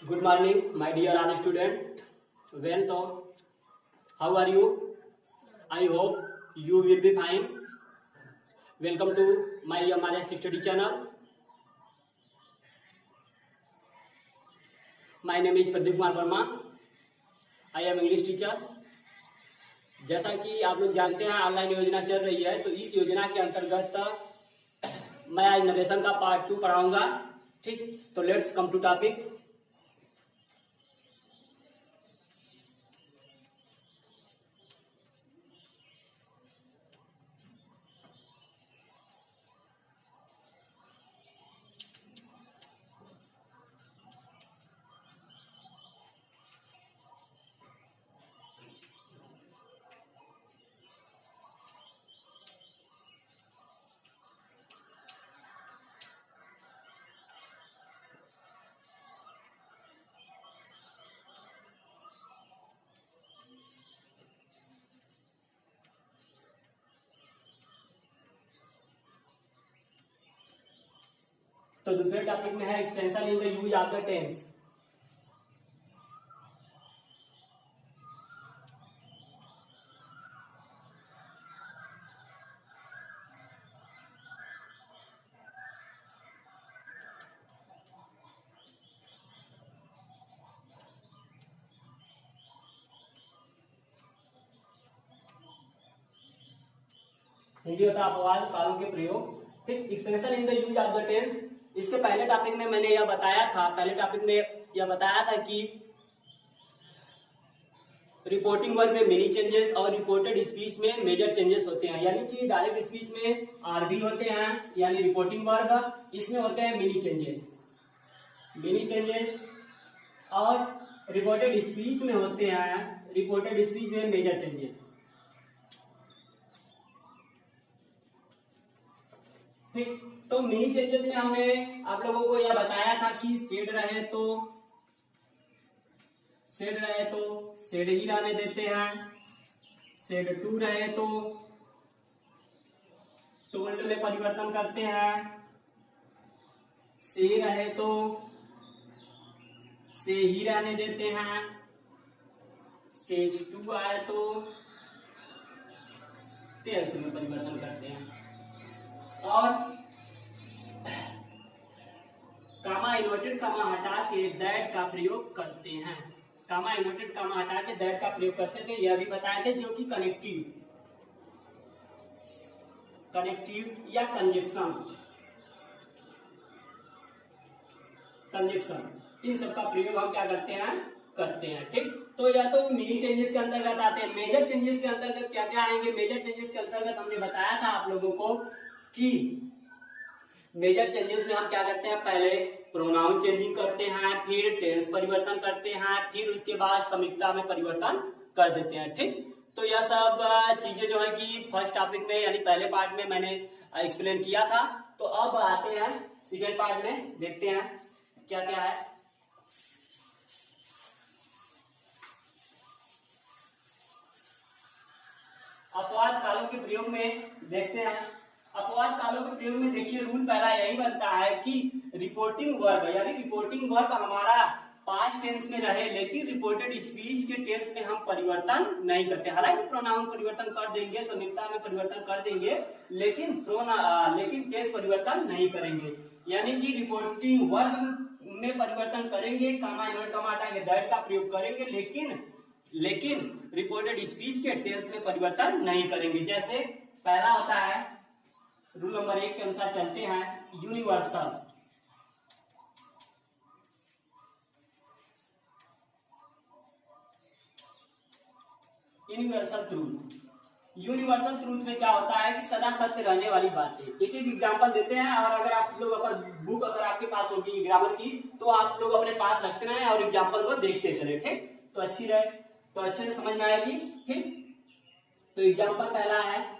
Good morning, my dear all student. Welcome. How are you? I hope you will be fine. Welcome to my हमारे study channel. My name is Pradeep Kumar Verma. I am English teacher. जैसा कि आप लोग जानते हैं online योजना चल रही है, तो इस योजना के अंतर्गत मैं आज नरेशन का पार्ट 2 पढ़ाऊंगा. ठीक, तो लेट्स कम टू टॉपिक. तो दूसरे टॉपिक में है expansion in the use of the tense. Hindi होता है अपवाद कालों के प्रयोग. ठीक, expansion in the use of the tense. इसके पहले टॉपिक में मैंने यह बताया था कि रिपोर्टिंग वर्ब में मिनी चेंजेस और रिपोर्टेड स्पीच में मेजर चेंजेस होते हैं. यानी कि डायरेक्ट स्पीच में आरबी होते हैं यानी रिपोर्टिंग वर्ब, इसमें होते हैं मिनी चेंजेस और रिपोर्टेड स्पीच में होते हैं मेजर चेंजेस. ठीक, तो मिनी चेंजेस में हमने आप लोगों को यह बताया था कि सेड रहे तो सेड ही रहने देते हैं. सेड टू रहे तो टोल्ड में परिवर्तन करते हैं. से रहे तो से ही रहने देते हैं. सेज टू आए तो टेल्स में परिवर्तन करते हैं. और कामा इन्वर्टेड कामा हटा के दैट का प्रयोग करते हैं. कामा इन्वर्टेड कामा हटा के दैट का प्रयोग करते थे, यह भी बताए थे, जो कि कनेक्टिव या कंजक्शन इन सब का प्रयोग हम क्या करते हैं. ठीक, तो या तो मिनी चेंजेस के अंतर्गत आते हैं. मेजर चेंजेस के अंतर्गत क्या क्या आएंगे. मेजर चेंजेस के अंतर्गत हमने बताया था आप लोगों को कि मेजर चेंजेस में हम क्या करते हैं, पहले प्रोनाउन चेंजिंग करते हैं, फिर टेंस परिवर्तन करते हैं, फिर उसके बाद समीपता में परिवर्तन कर देते हैं. ठीक, तो यह सब चीजें जो है कि फर्स्ट टॉपिक में यानी पहले पार्ट में मैंने एक्सप्लेन किया था. तो अब आते हैं सेकेंड पार्ट में, देखते हैं क्या क्या है. अपवाद कालों के प्रयोग में देखते हैं. अपवाद कालों के प्रयोग में देखिए रूल पहला यही बनता है कि रिपोर्टिंग वर्ब हमारा पास्ट टेंस में रहे, लेकिन रिपोर्टेड स्पीच के टेंस में हम परिवर्तन नहीं करते. हालांकि प्रोनाउन परिवर्तन कर देंगे, समीपता में परिवर्तन कर देंगे, लेकिन टेंस परिवर्तन नहीं करेंगे. यानी कि रिपोर्टिंग वर्ब में परिवर्तन करेंगे, कामा इन्वर्ट कामा हटा के दैट का प्रयोग करेंगे, लेकिन रिपोर्टेड स्पीच के टेंस में परिवर्तन नहीं करेंगे. जैसे पहला होता है रूल नंबर 1 के अनुसार चलते हैं, यूनिवर्सल ट्रूथ में क्या होता है कि सदा सत्य रहने वाली बातें. एक एग्जांपल देते हैं, और अगर आप लोग अगर आपके पास होगी ग्रामर की, तो आप लोग अपने पास रखते रहे और एग्जांपल को देखते चले. ठीक, तो अच्छे से समझ में आएगी. ठीक, तो एग्जांपल पहला है,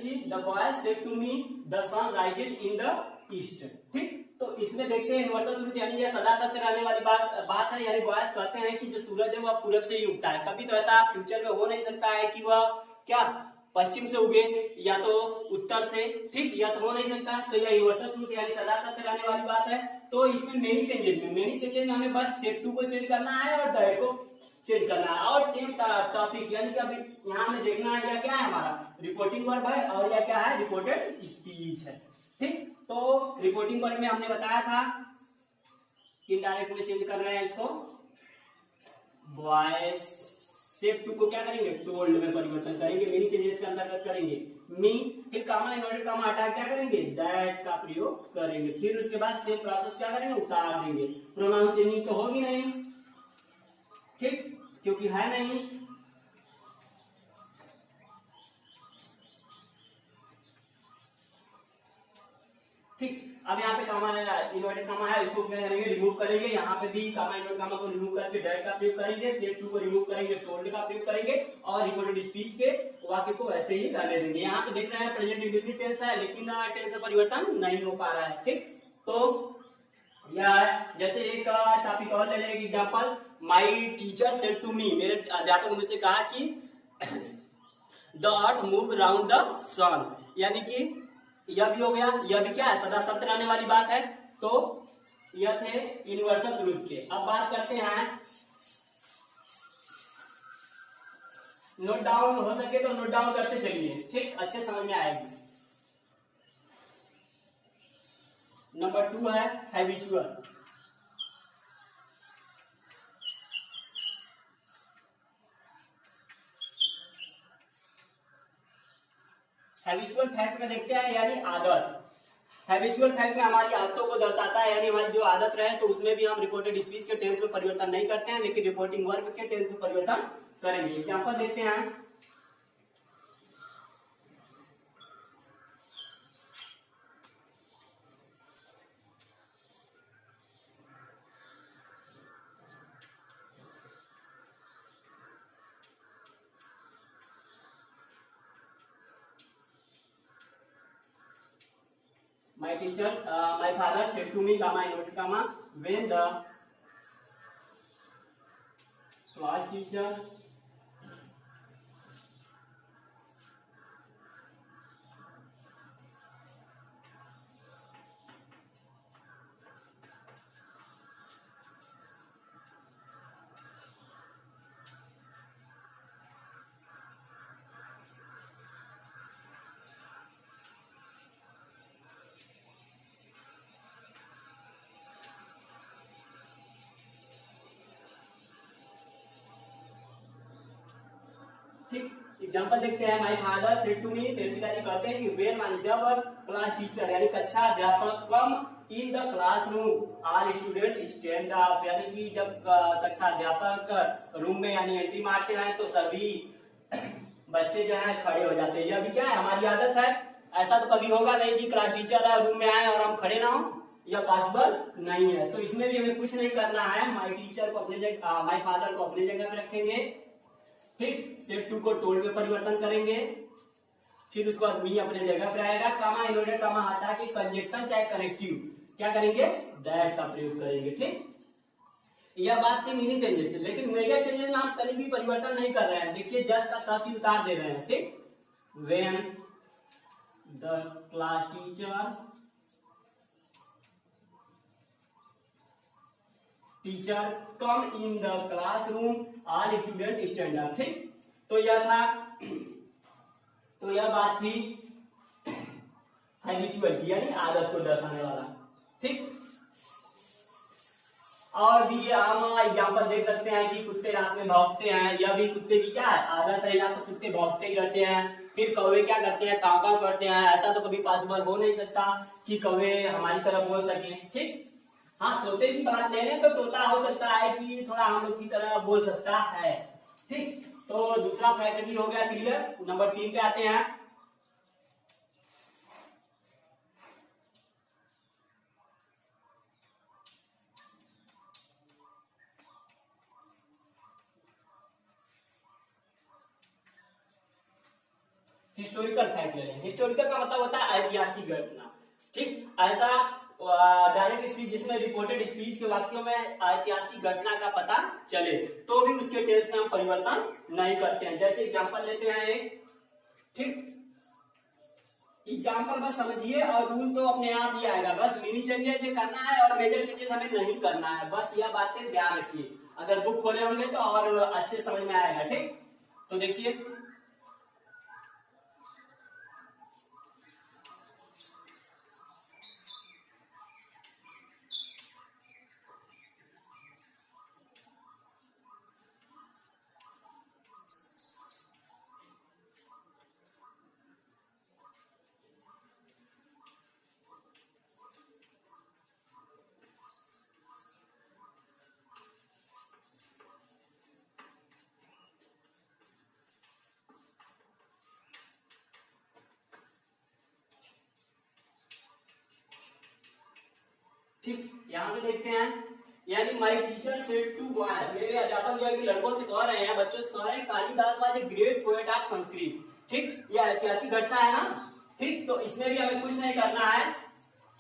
कि the boy said to me the sun rises in the east. ठीक, तो इसमें देखते हैं यूनिवर्सल ट्रूथ, यानी यह सदा सत्य रहने वाली बात है। यानी बॉयज कहते हैं कि जो सूरज है वह पूरब से ही उगता है, कभी तो ऐसा फ्यूचर में हो नहीं सकता है कि वह क्या पश्चिम से उगे या तो उत्तर से। ठीक, या तो हो नहीं सकता। तो यह यूनिवर्सल ट्रूथ यानी सदा सत्य रहने वाली बात है। तो इसमें मेनी चेंजेस में हमें बस सेट टू को चेंज करना है और दैट को चेंज करना है और सेम टॉपिक, यानी कि अभी यहाँ हमें देखना है यह क्या है, हमारा रिपोर्टिंग वर्ब है और यह क्या है, रिपोर्टेड स्पीच है। ठीक, तो रिपोर्टिंग वर्ब में हमने बताया था इनडायरेक्ट में चेंज कर रहे हैं इसको, बॉयज सेड टू को क्या करेंगे, टोल्ड में परिवर्तन करेंगे, मेनी चेंजेस के अंतर्गत करेंगे। मी, फिर कामा इन्वर्टेड कामा हटा क्या करेंगे, दैट का प्रयोग करेंगे। फिर उसके बाद सेम प्रोसेस क्या करेंगे, उतार देंगे। प्रोनाउन चेंजिंग तो होगी नहीं, ठीक, क्योंकि है नहीं। ठीक, अब यहाँ पे कामा इन्वर्टेड कामा है, इसको क्या करेंगे, रिमूव करेंगे। यहाँ पे भी कामा इन्वर्टेड कामा को रिमूव करके दैट का प्रयोग करेंगे, सेड टू को रिमूव करेंगे, टोल्ड का प्रयोग करेंगे और रिपोर्टेड स्पीच के वाक्य को वैसे ही रहने देंगे। यहाँ पे देख रहे हैं प्रेजेंट इंडेफिनिट टेंस है, लेकिन टेंस में परिवर्तन नहीं हो पा रहा है। ठीक, तो यह जैसे एक टॉपिक और ले लें, example, my teacher said to me, मेरे अध्यापक ने मुझसे कहा कि the earth move around the sun, यानी कि यह भी हो गया, यह भी क्या है, सदा सत्य रहने वाली बात है। तो यह थे यूनिवर्सल ट्रूथ के। अब बात करते हैं, नोट डाउन हो सके तो नोट डाउन करते चलिए, ठीक, अच्छे समझ में आएगी। नंबर 2 है हैबिचुअल। हैबिचुअल फैक्ट में देखते हैं, यानी आदत। हैबिचुअल फैक्ट में हमारी आदतों को दर्शाता है, यानी हमारी जो आदत रहे तो उसमें भी हम रिपोर्टेड स्पीच के टेंस में परिवर्तन नहीं करते हैं, लेकिन रिपोर्टिंग वर्ब के टेंस में परिवर्तन करेंगे। एग्जांपल देखते हैं, my teacher my father said to me comma inverted comma when the class teacher ठीक, एग्जांपल देखते हैं, my father said to me, मेरे पिताजी कहते हैं कि वेन माने जब क्लास टीचर यानी कक्षा अध्यापक come in the classroom all student stand up, यानी कि जब कक्षा अध्यापक रूम में यानी एंट्री मारते हैं तो सभी बच्चे जो है खड़े हो जाते हैं। यह भी क्या है, हमारी आदत है। ऐसा तो कभी होगा नहीं कि क्लास टीचर रूम में आए और हम खड़े ना हो, यह पॉसिबल नहीं है। तो इसमें भी हमें कुछ नहीं करना है, माय टीचर को अपने जगह, माय फादर को अपने जगह पे रखेंगे। ठीक, सेड टू को टोल्ड में परिवर्तन करेंगे, फिर उसके बाद मी अपने जगह पर आएगा, कामा इन्वर्टेड कामा हटा के कंजक्शन चाहे कनेक्टिव क्या करेंगे, दैट का प्रयोग करेंगे। ठीक, यह बात थी मिनी चेंजेस, लेकिन मेजर चेंजेस में हम कहीं भी परिवर्तन नहीं कर रहे हैं। देखिए जस्ट का तस ही उतार दे रहे हैं। ठीक, when the class teacher come in the classroom all student stand up. ठीक, तो यह था, तो यह बात थी हैबिचुअल की, यानी आदत को दर्शाने वाला। ठीक, और भी हम एग्जांपल देख सकते हैं कि कुत्ते रात में भौंकते हैं, यह भी कुत्ते की क्या है, आदत है, या तो कुत्ते भौंकते ही रहते हैं। फिर कौवे क्या करते हैं, काव काव करते हैं। ऐसा तो कभी पॉसिबल हो नहीं सकता कि कौवे हमारी तरह बोल सके। ठीक, हाँ, तोते की बात ले लें तो तोता हो सकता है कि थोड़ा हम लोग की तरह बोल सकता है। ठीक, तो दूसरा फैक्ट भी हो गया क्लियर। नंबर 3 पे आते हैं, हिस्टोरिकल फैक्ट ले लें। हिस्टोरिकल का मतलब होता है ऐतिहासिक घटना, ठीक। ऐसा डायरेक्ट स्पीच जिसमें रिपोर्टेड स्पीच के वाक्यों में ऐतिहासिक घटना का पता चले तो भी उसके टेंस में हम परिवर्तन नहीं करते हैं। जैसे एग्जांपल लेते हैं एक, ठीक। एग्जाम्पल बस समझिए और रूल तो अपने आप ही आएगा, बस मिनी चेंजेस जो करना है और मेजर चेंजेस हमें नहीं करना है, बस यह बातें ध्यान रखिए। अगर बुक खोले होंगे तो और अच्छे समझ में आएगा, ठीक। तो देखिए ठीक, यहाँ पे देखते हैं, यानी my teacher said to boys, मेरे अध्यापक जो है कि लड़कों से कह रहे हैं, बच्चों से कह रहे हैं, Kalidas was a great poet of Sanskrit, ठीक। यह ऐतिहासिक घटना है ना, ठीक। तो इसमें भी हमें कुछ नहीं करना है,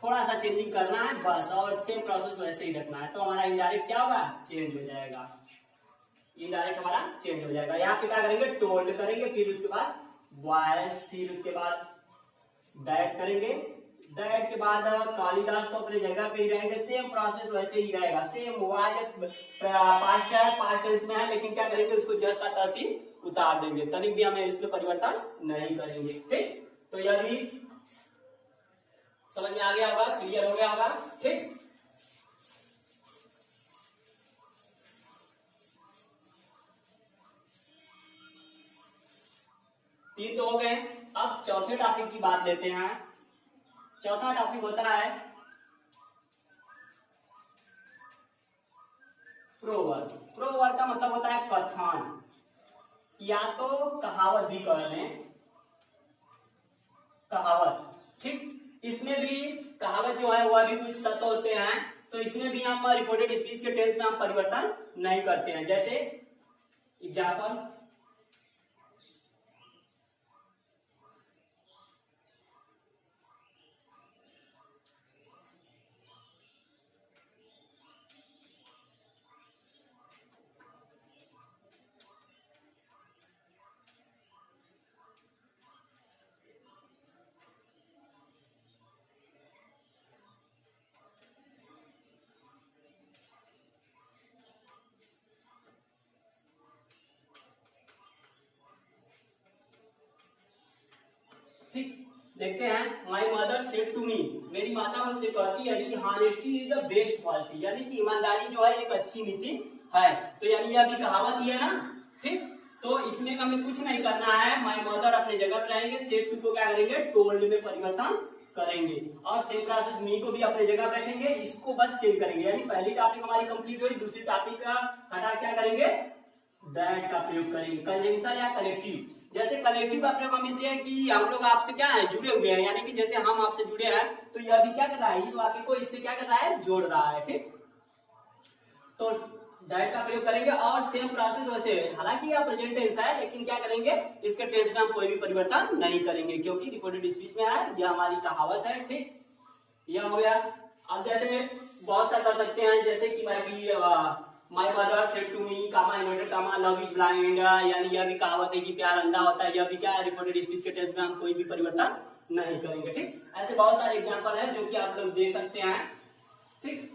थोड़ा सा चेंजिंग करना है बस, और सेम प्रोसेस वैसे ही रखना है। तो हमारा इनडायरेक्ट क्या होगा, चेंज हो जाएगा, इनडायरेक्ट हमारा चेंज हो जाएगा। यहाँ पे क्या करेंगे, टोल्ड करेंगे, फिर उसके बाद बॉयज, फिर उसके बाद दैट करेंगे, दैट के बाद कालिदास तो अपने जगह पे ही रहेंगे, सेम प्रोसेस वैसे ही रहेगा, सेम वाज पास्ट है, पास्ट टेंस में है, लेकिन क्या करेंगे उसको जस्ट का तस ही उतार देंगे, तनिक भी हमें इसमें परिवर्तन नहीं करेंगे, ठीक। तो यह भी समझ में आ गया होगा, क्लियर हो गया होगा, ठीक। तीन तो हो गए, अब चौथे टॉपिक की बात लेते हैं। चौथा टॉपिक होता है प्रोवर्ब। प्रोवर्ब का मतलब होता है कथन, या तो कहावत भी कह लें, कहावत, ठीक। इसमें भी कहावत जो है वह भी कुछ सत्य होते हैं, तो इसमें भी हम रिपोर्टेड स्पीच के टेंस में हम परिवर्तन नहीं करते हैं। जैसे एग्जाम्पल, ठीक, देखते हैं। My mother said to me, मेरी माता मुझसे कहती है कि honesty is the best policy, यानी कि ईमानदारी जो है एक अच्छी नीति है। तो यानी यह भी कहावत ही है ना, ठीक। तो इसमें हमें कुछ नहीं करना है, माई मदर अपने जगह पर रहेंगे, सेड टू को क्या करेंगे, टोल्ड में परिवर्तन करेंगे, और सेम प्रोसेस मी को भी अपने जगह पर रखेंगे, इसको बस चेंज करेंगे। यानी पहली टॉपिक हमारी कंप्लीट हुई, दूसरी टॉपिक का हटा क्या करेंगे, दैट का प्रयोग करेंगे। कंजंक्शन या कलेक्टिव, जैसे कलेक्टिव का प्रयोग हम इसलिए कि हम लोग आपसे क्या है, जुड़े हुए हैं, यानी कि जैसे हम आपसे जुड़े हैं, तो यह भी क्या कर रहा है, इस वाक्य को इससे क्या कर रहा है, जोड़ रहा है, ठीक। तो दैट का प्रयोग करेंगे, और सेम प्रोसेस वैसे, हालांकि यह प्रेजेंट टेंस है, लेकिन क्या करेंगे, इसके टेंस में हम कोई भी परिवर्तन नहीं करेंगे, क्योंकि रिपोर्टेड स्पीच में है, यह हमारी कहावत है, ठीक। यह हो गया। अब जैसे बहुत सा कर सकते हैं, जैसे कि my mother said to me, comma inverted comma, love is blind, यानी यह भी कहावत है कि प्यार अंधा होता है, यह भी क्या है, रिपोर्टेड स्पीच के टेंस में हम कोई भी परिवर्तन नहीं करेंगे, ठीक। ऐसे बहुत सारे एग्जांपल हैं जो कि आप लोग देख सकते हैं, ठीक।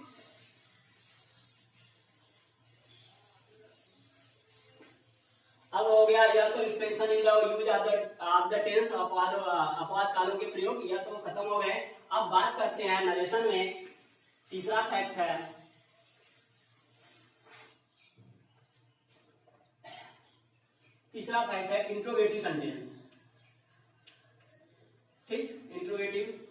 अब हो गया, यह तो expression in the use of the tense, अपवाद कालों के प्रयोग, यह तो खत्म हो गए। अब बात करते हैं नरेशन में, तीसरा फैक्ट है, तीसरा फैक्ट है इंट्रोगेटिव सेंटेंस, ठीक। इंट्रोगेटिव,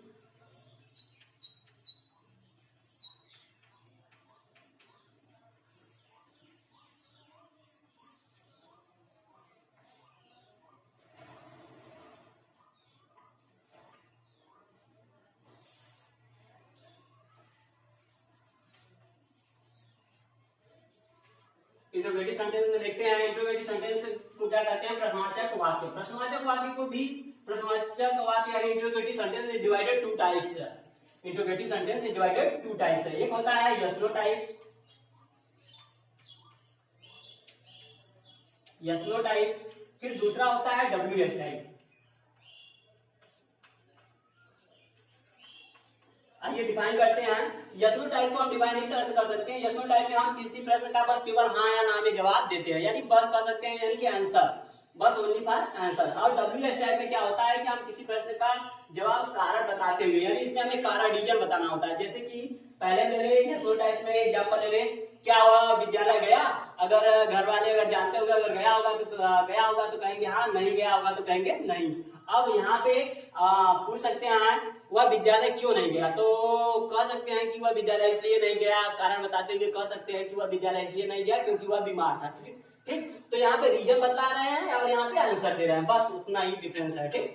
इंट्रोगेटिव सेंटेंस में देखते हैं, इंट्रोगेटिव सेंटेंस को क्या कहते हैं, प्रश्नवाचक वाक्य। प्रश्नवाचक वाक्य को भी प्रश्नवाचक वाक्य यानी interrogative sentence is divided two types. Interrogative sentence is divided two types है। एक होता है yes no type, yes no type, फिर दूसरा होता है WH टाइप। आइए डिफाइन करते हैं। यस नो टाइप को हम डिफाइन इस तरह से कर सकते हैं, यस नो टाइप में हम किसी प्रश्न का बस केवल हाँ या ना में जवाब देते हैं, यानी बस कह सकते हैं, यानी कि आंसर, बस ओनली फॉर आंसर। और WH टाइप में क्या होता है कि हम किसी प्रश्न का जवाब कारण बताते हुए, यानी इसमें हमें कारण रीजन बताना होता है। जैसे कि पहले ले ले यस नो टाइप में एग्जांपल ले ले, क्या हुआ विद्यालय गया, अगर घर वाले अगर जानते होंगे, अगर गया होगा तो कहेंगे हाँ, नहीं गया होगा तो कहेंगे नहीं। अब यहाँ पे पूछ सकते हैं वह विद्यालय क्यों नहीं गया, तो कह सकते हैं कि वह विद्यालय इसलिए नहीं गया, कारण बताते हुए कह सकते हैं कि वह विद्यालय इसलिए नहीं गया क्योंकि वह बीमार था। ठीक, तो यहाँ पे रीजन बतला रहे हैं और यहाँ पे आंसर दे रहे हैं, बस उतना ही डिफरेंस है। ठीक,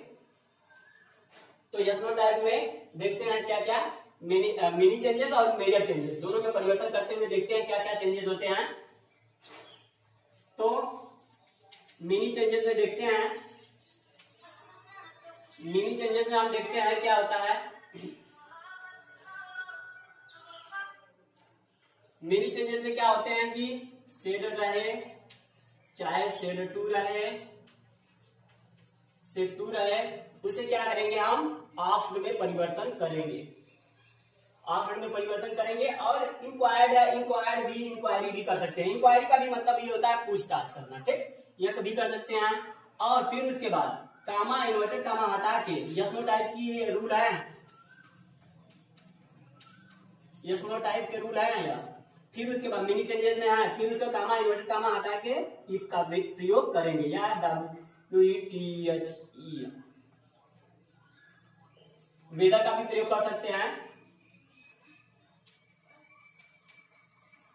तो यस नो टाइप में देखते हैं क्या क्या मिनी चेंजेस और मेजर चेंजेस, दोनों में परिवर्तन करते हुए देखते हैं क्या क्या चेंजेस होते हैं। तो मिनी चेंजेस में देखते हैं, मिनी चेंजेस में हम देखते हैं क्या होता है। मिनी चेंजेस में क्या होते हैं कि शेड रहे, चाहे शेड टू रहे, शेड टू रहे, उसे क्या करेंगे हम ऑप्शन में परिवर्तन करेंगे, ऑप्शन में परिवर्तन करेंगे। और इंक्वायर्ड है, इंक्वायर्ड भी, इंक्वायरी भी कर सकते हैं। इंक्वायरी का भी मतलब ये होता है पूछताछ करना। ठीक, यह कभी कर सकते हैं। और फिर उसके बाद कामा, इन्वर्टेड कामा हटा के, यस नो टाइप की रूल है, यस नो टाइप के रूल है या फिर उसके बाद मिनी चेंजेस में है, फिर उसका कामा, इन्वर्टेड कामा हटा के इफ का प्रयोग करेंगे, या WETHE। वेदर का भी प्रयोग कर सकते हैं,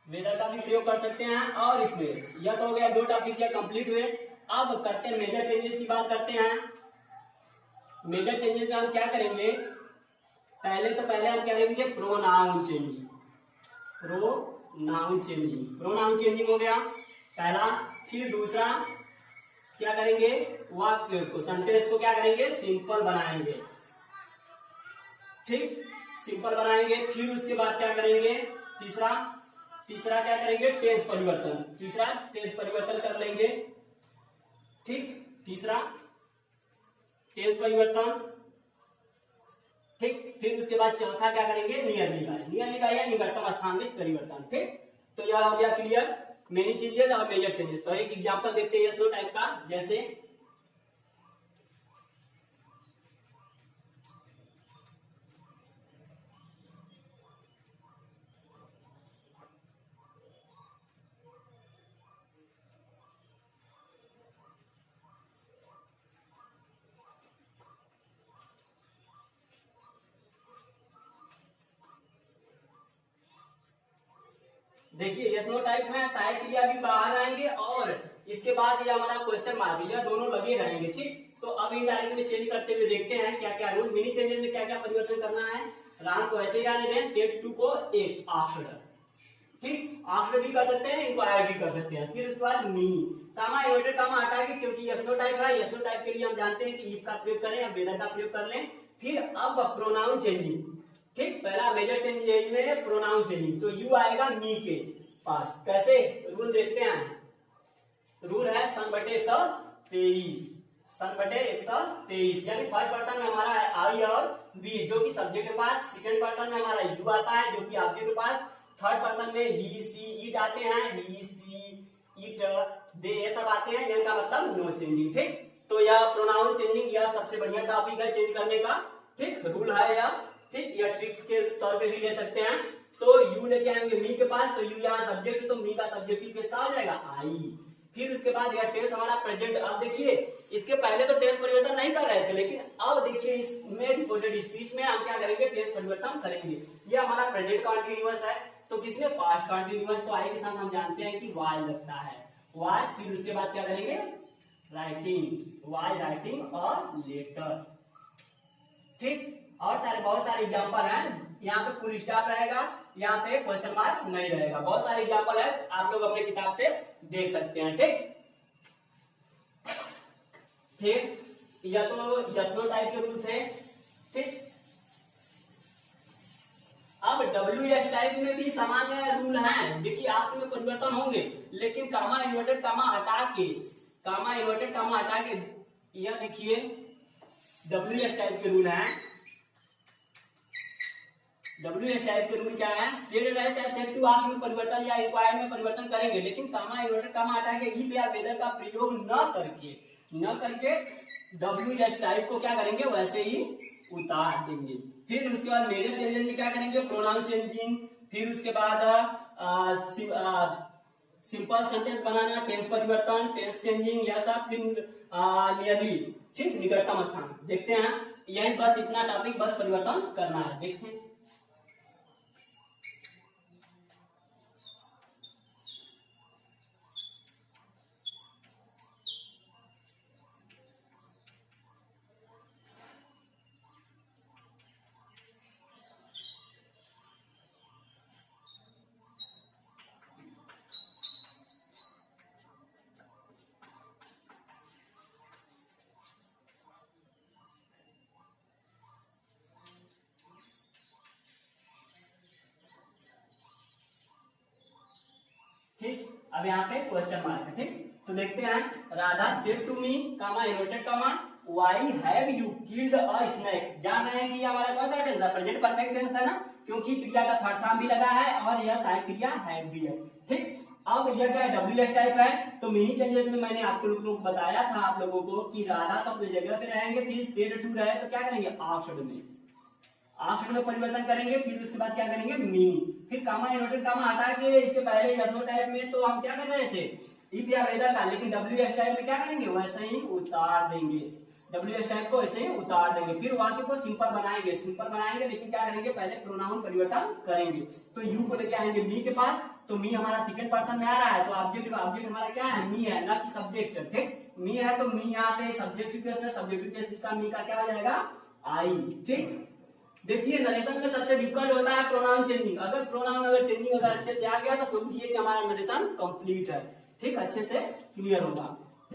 वेदर का भी प्रयोग कर सकते हैं। और इसमें यह तो हो गया, दो टॉपिक या कंप्लीट हुए। अब करते हैं मेजर चेंजेस की बात करते हैं। मेजर चेंजेस में हम क्या करेंगे, पहले हम क्या करेंगे pronoun changing, pronoun changing, pronoun changing हो गया पहला। फिर दूसरा क्या करेंगे, वाक्य को, सेंटेंस को क्या करेंगे सिंपल बनाएंगे। ठीक, सिंपल बनाएंगे। फिर उसके बाद क्या करेंगे, तीसरा क्या करेंगे टेंस परिवर्तन, तीसरा टेंस परिवर्तन कर लेंगे। ठीक, तीसरा टेंस परिवर्तन। ठीक, फिर उसके बाद चौथा क्या करेंगे नियरली बाय, नियरली बाय या निकटतम स्थान में परिवर्तन। ठीक, तो यह हो गया क्लियर मेनी चेंजेस और मेजर चेंजेस। तो एक एग्जांपल देखते हैं यस नो टाइप का, जैसे देखिए यस नो टाइप में सहायक क्रिया भी बाहर आएंगे और इसके बाद ये हमारा क्वेश्चन मार्क, यह दोनों लगे रहेंगे। ठीक, तो अब इनडायरेक्ट में चेंज करते हुए देखते हैं क्या क्या रूल, मिनी चेंजेस में क्या क्या परिवर्तन करना है। राम को ऐसे ही रहने दें, सेट टू को एक ऑप्शन, ठीक, ऑप्शन भी कर सकते हैं, इंक्वायर भी कर सकते हैं। फिर उसके बाद मी, कामा, इन्वर्टेड कामा हटा के, क्योंकि यस नो टाइप है, यस नो टाइप के लिए हम जानते हैं कि इफ का प्रयोग करें या वेदर का प्रयोग कर लें। फिर अब प्रोनाउन चेंजिंग, ठीक, पहला मेजर चेंज में प्रोनाउन चेंजिंग, तो यू आएगा मी के पास। कैसे रूल देखते हैं, रूल है सन बटे 123, सन बटे 123, यानी फर्स्ट पर्सन में हमारा है आई और बी जो कि सब्जेक्ट के पास, सेकंड पर्सन में हमारा यू आता है जो कि ऑब्जेक्ट के पास, थर्ड पर्सन में ही सी इट आते हैं, ही सी इट दे ये सब आते हैं, इनका मतलब नो चेंजिंग। ठीक, तो यह प्रोनाउन चेंजिंग यह सबसे बढ़िया टॉपिक है चेंज करने का। ठीक, रूल है यह। ठीक, यह ट्रिक्स के तौर पे भी ले सकते हैं। तो यू लेके आएंगे मी के पास, तो यू यहाँ सब्जेक्ट, तो मी का सब्जेक्टिव किसका आ जाएगा आई। फिर उसके बाद यह टेंस हमारा प्रेजेंट। अब देखिए इसके पहले तो टेंस परिवर्तन नहीं कर रहे थे, लेकिन अब देखिए इसमें रिपोर्टेड स्पीच में हम क्या करेंगे टेंस परिवर्तन करेंगे। यह हमारा प्रेजेंट कंटीन्यूअस है, तो किसमें पास्ट कंटीन्यूअस, तो आई के साथ हम जानते हैं कि वाज लगता है, वाज। फिर उसके बाद क्या करेंगे राइटिंग, वाज राइटिंग और लेटर। ठीक, और बहुत सारे एग्जांपल हैं, यहाँ पे फुल स्टॉप रहेगा, यहाँ पे क्वेश्चन मार्क नहीं रहेगा, बहुत सारे एग्जांपल है, आप लोग अपने किताब से देख सकते हैं। ठीक, फिर या तो यस/नो टाइप के रूल थे, ठीक। अब WH टाइप में भी सामान्य रूल हैं, देखिए आपके में परिवर्तन होंगे, लेकिन कामा इन्वर्टेड कामा हटा के, कामा इन्वर्टेड कामा हटा के, यह देखिए WH टाइप के रूल हैं। WH टाइप के रूल क्या है, सेड रहे चाहे सेड टू, आप में परिवर्तन या इंक्वायर्ड में परिवर्तन करेंगे, लेकिन कामा इन्वर्टेड कामा हटा के इफ या वेदर का प्रयोग न करके WH टाइप को क्या करेंगे, वैसे ही उतार देंगे। फिर उसके बाद मेजर चेंजेस में क्या करेंगे, प्रोनाउन चेंजिंग, फिर उसके बाद सिंपल सेंटेंस बनाना, टेंस परिवर्तन, टेंस चेंजिंग, यह सब, फिर नियरली, ठीक, निकटतम स्थान। देखते हैं, यही बस इतना टॉपिक बस परिवर्तन करना है, देखें। ठीक, अब यहाँ पे क्वेश्चन मार्क है, ठीक। तो देखते हैं, Radha said to me comma inverted comma why have you killed a snake. जान रहे हैं कि ये हमारा कौन सा टेंस है, प्रेजेंट परफेक्ट टेंस है ना, क्योंकि क्रिया का थर्ड फॉर्म भी लगा है और यह सहायक क्रिया हैव भी है, ठीक। अब यह क्या है, WH टाइप है, तो मिनी चेंजेस में मैंने आपको लोग बताया था आप लोगों को कि राधा तो अपनी जगह पे रहेंगे, फिर सेड टू रहे तो क्या करेंगे, आफ्टर में परिवर्तन करेंगे, फिर उसके बाद क्या करेंगे, मी, फिर कामा इन्वर्टेड कामा हटा के इसके पहले यस/नो टाइप में तो हम क्या कर रहे थे, इफ या वेदर का, लेकिन WH टाइप में क्या करेंगे, वैसे ही उतार देंगे, WH टाइप को ऐसे ही उतार देंगे। फिर वाक्य को सिंपल बनाएंगे, लेकिन क्या करेंगे, पहले प्रोनाउन परिवर्तन करेंगे। तो यू को लेके आएंगे मी के पास, तो मी हमारा सेकंड पर्सन में आ रहा है, तो ऑब्जेक्ट हमारा क्या है, मी है, ना कि सब्जेक्ट, ठीक। मी है तो मी यहाँ पे सब्जेक्टिव केस में, सब्जेक्टिव केस इसका मी का क्या हो जाएगा, आई, ठीक। देखिए नरेशन में सबसे डिफिकल्ट होता है प्रोनाउन चेंजिंग। अगर प्रोनाउन चेंजिंग अगर अच्छे से आ गया तो समझिए कि हमारा नरेशन कंप्लीट है, ठीक, अच्छे से क्लियर होगा,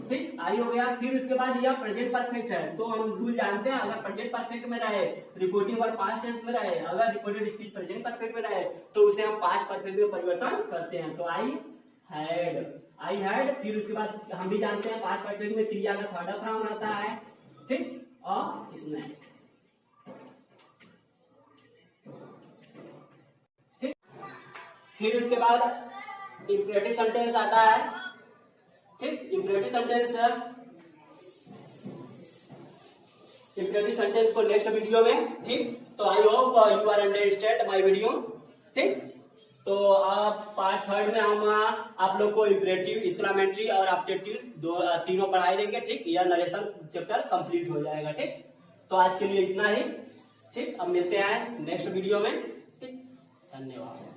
ठीक। आई हो गया। फिर उसके बाद यह प्रेजेंट परफेक्ट है, तो हम रूल जानते हैं, अगर प्रेजेंट परफेक्ट में रहे, रिपोर्टिंग वर्ब पास्ट टेंस में रहे, अगर रिपोर्टेड स्पीच प्रेजेंट परफेक्ट में रहे तो उसे हम पास्ट परफेक्ट में परिवर्तन करते हैं। तो आई हैड, फिर उसके बाद हम भी जानते हैं पास्ट परफेक्ट में क्रिया का थर्ड फॉर्म रहता है, ठीक, और इसमें, फिर उसके बाद इंपरेटिव सेंटेंस आता है, ठीक। इंपरेटिव सेंटेंस को नेक्स्ट वीडियो में, ठीक। तो I hope you are understand my video, ठीक। तो अब पार्ट थर्ड में हम आप लोग को इंपरेटिव, एक्सक्लेमेटरी और ऑब्जेक्टिव तीनों पढ़ाई देंगे, ठीक। यह नरेशन चैप्टर कंप्लीट हो जाएगा, ठीक। तो आज के लिए इतना ही, ठीक। अब मिलते हैं नेक्स्ट वीडियो में, ठीक। धन्यवाद।